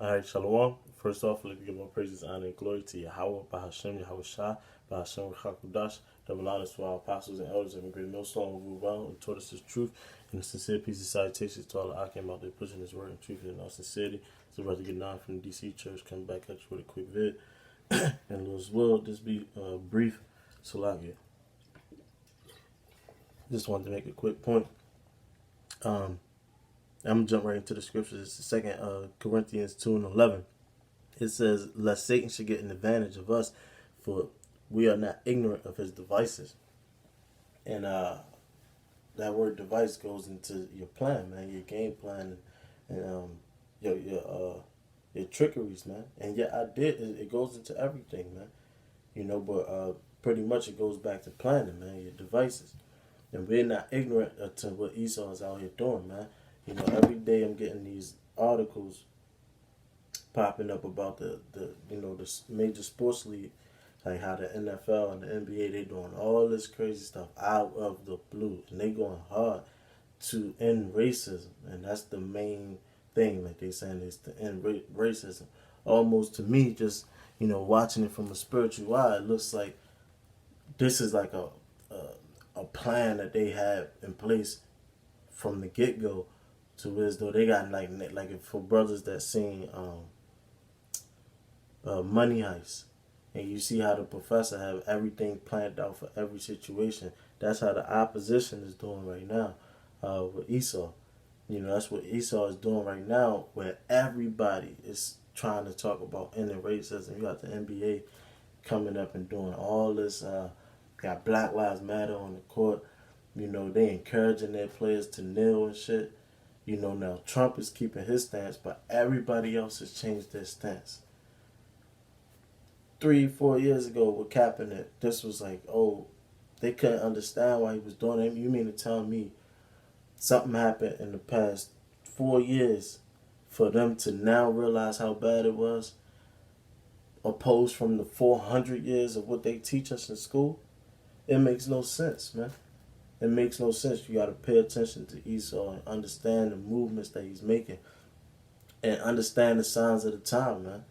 All right, Shalom. First off, let me give more praises, honor, and glory to Yahweh, Bahashem, Yahweh Shah, Bahashem, Hakudash, double honors to our apostles and elders of the great millstone who rule well and taught us the truth, and a sincere peace and salutations to all the Akim out there pushing his word and truth in all sincerity. So, brother, get nine from the DC church, come back at you with a quick vid. And as well, this be brief, Salakia. Just wanted to make a quick point. I'm gonna jump right into the scriptures. It's the second Corinthians 2:11. It says, "Lest Satan should get an advantage of us, for we are not ignorant of his devices." And that word device goes into your plan, man, your game plan, and your trickeries, man. And yeah, it goes into everything, man. But pretty much it goes back to planning, man. Your devices, and we're not ignorant to what Esau is out here doing, man. Every day I'm getting these articles popping up about the major sports league, like how the NFL and the NBA, they doing all this crazy stuff out of the blue, and they going hard to end racism, and that's the main thing. Like they saying is to end racism. Almost to me, just watching it from a spiritual eye, it looks like this is like a plan that they had in place from the get go, to as though they got like for brothers that seen Money Heist, and you see how the professor have everything planned out for every situation. That's how the opposition is doing right now with Esau. That's what Esau is doing right now, where everybody is trying to talk about ending racism. You got the NBA coming up and doing all this. Got Black Lives Matter on the court. They encouraging their players to kneel and shit. Now Trump is keeping his stance, but everybody else has changed their stance. 3-4 years ago with Kaepernick, this was like, oh, they couldn't understand why he was doing it. You mean to tell me something happened in the past 4 years for them to now realize how bad it was, opposed from the 400 years of what they teach us in school? It makes no sense, man. It makes no sense. You got to pay attention to Esau and understand the movements that he's making, and understand the signs of the time, man.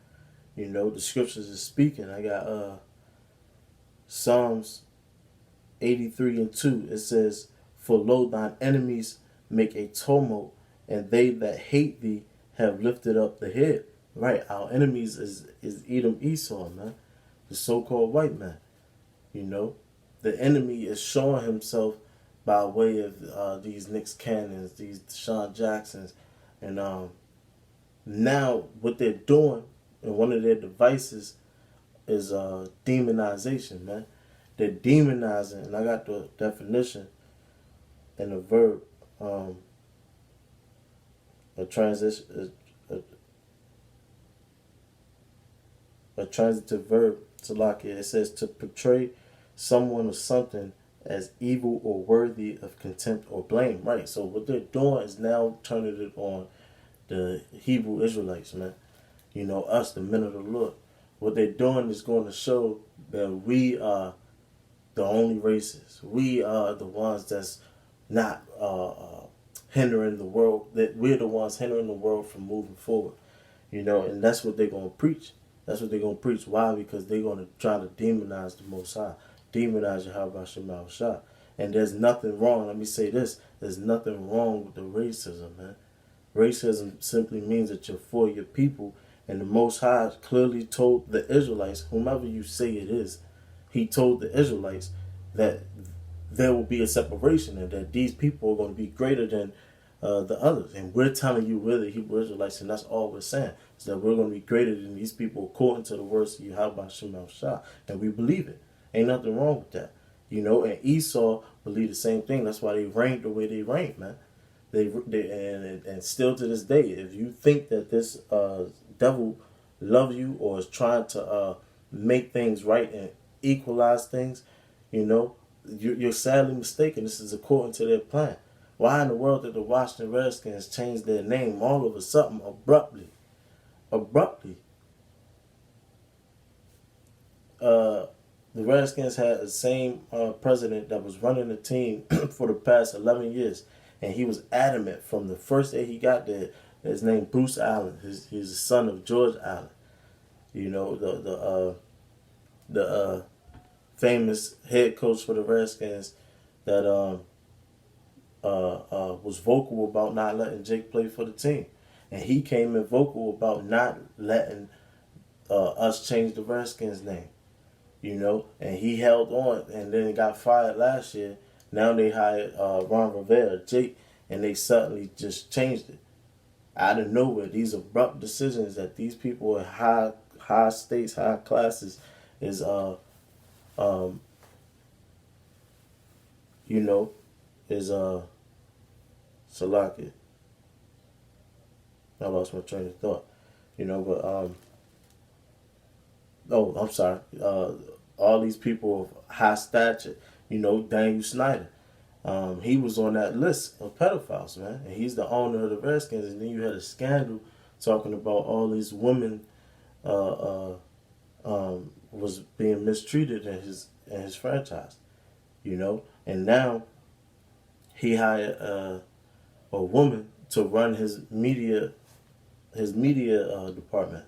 The scriptures is speaking. I got Psalms 83:2. It says, "For lo, thine enemies make a tumult, and they that hate thee have lifted up the head." Right, our enemies is Edom, Esau, man, the so-called white man. The enemy is showing himself by way of these Nick Cannons, these Deshaun Jacksons, and now what they're doing, and one of their devices is demonization, man. They're demonizing, and I got the definition and the verb, a transition, a transitive verb, Salakia. It says to portray someone or something as evil or worthy of contempt or blame. Right. So what they're doing is now turning it on the Hebrew Israelites, man. Us, the men of the Lord. What they're doing is going to show that we are the only races. We are the ones that's not hindering the world. That we're the ones hindering the world from moving forward. And that's what they're going to preach. That's what they're going to preach. Why? Because they're going to try to demonize the Most High. Demonize Yahweh Shema Shah. And there's nothing wrong. Let me say this. There's nothing wrong with the racism, man. Racism simply means that you're for your people. And the Most High clearly told the Israelites, whomever you say it is, he told the Israelites that there will be a separation and that these people are going to be greater than the others. And we're telling you, we're the Hebrew Israelites, and that's all we're saying, is that we're going to be greater than these people according to the words of Yahweh Shema Shah. And we believe it. Ain't nothing wrong with that. And Esau believed the same thing. That's why they reigned the way they reigned, man. And still to this day, if you think that this devil loves you or is trying to make things right and equalize things, you're sadly mistaken. This is according to their plan. Why in the world did the Washington Redskins change their name all of a sudden abruptly? The Redskins had the same president that was running the team for the past 11 years. And he was adamant from the first day he got there His name Bruce Allen. He's the son of George Allen. You know, the famous head coach for the Redskins that was vocal about not letting Jake play for the team, and he came in vocal about not letting us change the Redskins name. You know, and he held on, and then he got fired last year. Now they hired Ron Rivera, Jake, and they suddenly just changed it out of nowhere. These abrupt decisions that these people in high states, high classes is you know, is Salakia. I lost my train of thought. You know, but oh, I'm sorry. All these people of high stature, you know, Daniel Snyder. He was on that list of pedophiles, man. And he's the owner of the Redskins. And then you had a scandal talking about all these women was being mistreated in his franchise, you know. And now he hired a woman to run his media department,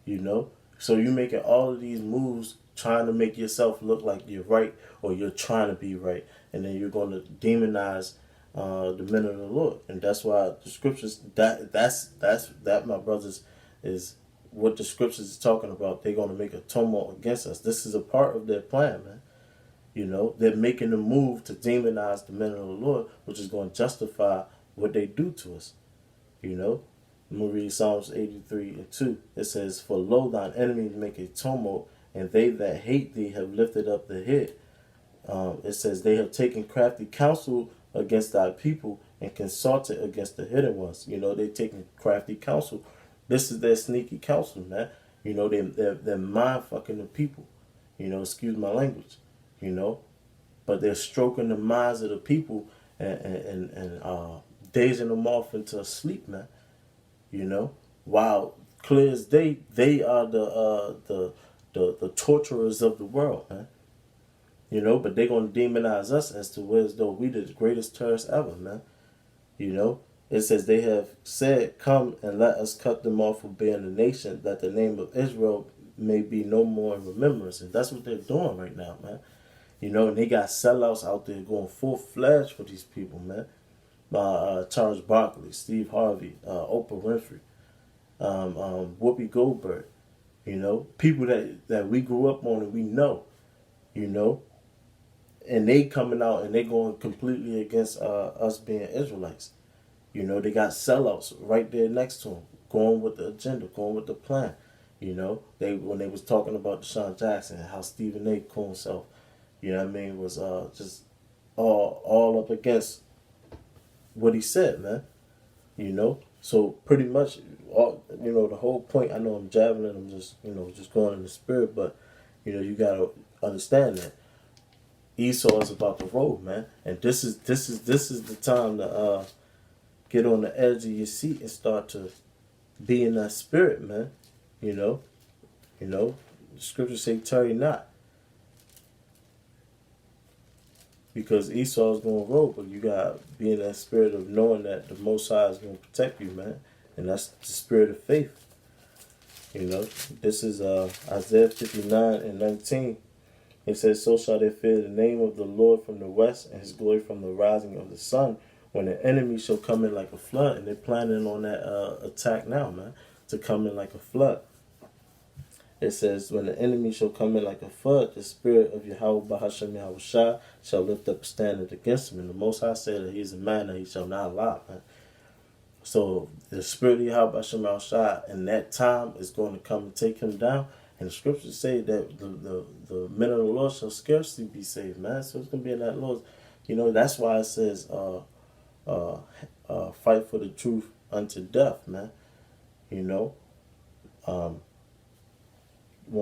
you know. So you're making all of these moves trying to make yourself look like you're right or you're trying to be right, and then you're going to demonize the men of the Lord. And that's why the scriptures that my brothers is what the scriptures is talking about. They're going to make a tumult against us. This is a part of their plan, man. You know, they're making a move to demonize the men of the Lord, which is going to justify what they do to us. You know, I'm going to read Psalms 83:2. It says, "For lo, thine enemies make a tumult, and they that hate thee have lifted up the head." It says, "They have taken crafty counsel against thy people and consulted against the hidden ones." You know, they're taking crafty counsel. This is their sneaky counsel, man. You know, they're mind fucking the people. You know, excuse my language. You know, but they're stroking the minds of the people and dazing them off into sleep, man. You know, while clear as day, they are the torturers of the world, man. You know, but they're gonna demonize us as though we the greatest terrorists ever, man. You know, it says they have said, "Come and let us cut them off from being a nation, that the name of Israel may be no more in remembrance." And that's what they're doing right now, man. You know, and they got sellouts out there going full-fledged for these people, man. Charles Barkley, Steve Harvey, Oprah Winfrey, Whoopi Goldberg. You know, people that we grew up on and we know, you know. And they coming out and they going completely against us being Israelites. You know, they got sellouts right there next to them, going with the agenda, going with the plan. You know, when they was talking about Deshaun Jackson and how Stephen A. called himself, you know what I mean, was just all up against what he said, man. You know, so pretty much, you know, the whole point. I know I'm jabbing and I'm just, you know, just going in the spirit, but you know, you gotta understand that Esau is about to roll, man, and this is the time to get on the edge of your seat and start to be in that spirit, man. You know, the scriptures say, "Tarry not." Because Esau is going to roll, but you got to be in that spirit of knowing that the Most High is going to protect you, man. And that's the spirit of faith. You know, this is Isaiah 59:19. It says, "So shall they fear the name of the Lord from the west, and his glory from the rising of the sun, when the enemy shall come in like a flood." And they're planning on that attack now, man, to come in like a flood. It says, "When the enemy shall come in like a flood, the spirit of Yahweh Bahashem Yahushua shall lift up a standard against him." And the Most High said that he's a man that he shall not lie, man. So the spirit of Yahweh Bahashem Yahushua in that time is going to come and take him down. And the scriptures say that the men of the Lord shall scarcely be saved, man. So it's going to be in that Lord. You know, that's why it says, fight for the truth unto death, man. You know, one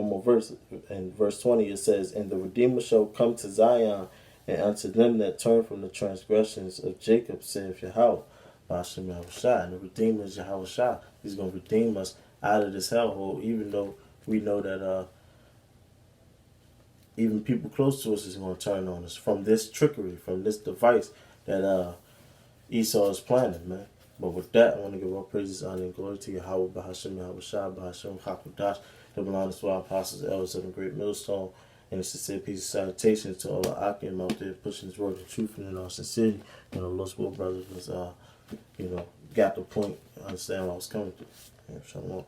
more verse. In verse 20 it says, "And the Redeemer shall come to Zion, and unto them that turn from the transgressions of Jacob, saith Yahweh, Bashem Yahushua." And the Redeemer is Yahushua. He's going to redeem us out of this hellhole, even though we know that even people close to us is going to turn on us from this trickery, from this device that Esau is planning, man. But with that, I want to give all praises, honor, and glory to Yahweh, Bahashim, Yahweh Shah, Bahashim, Hakudash, the belongs to our apostles, elders of the great millstone, and it's sincere peace and salutations to all the Akim out there pushing this word of truth and in all sincerity. You know, Los Will Brothers was, got the point, understand what I was coming to. Shalom.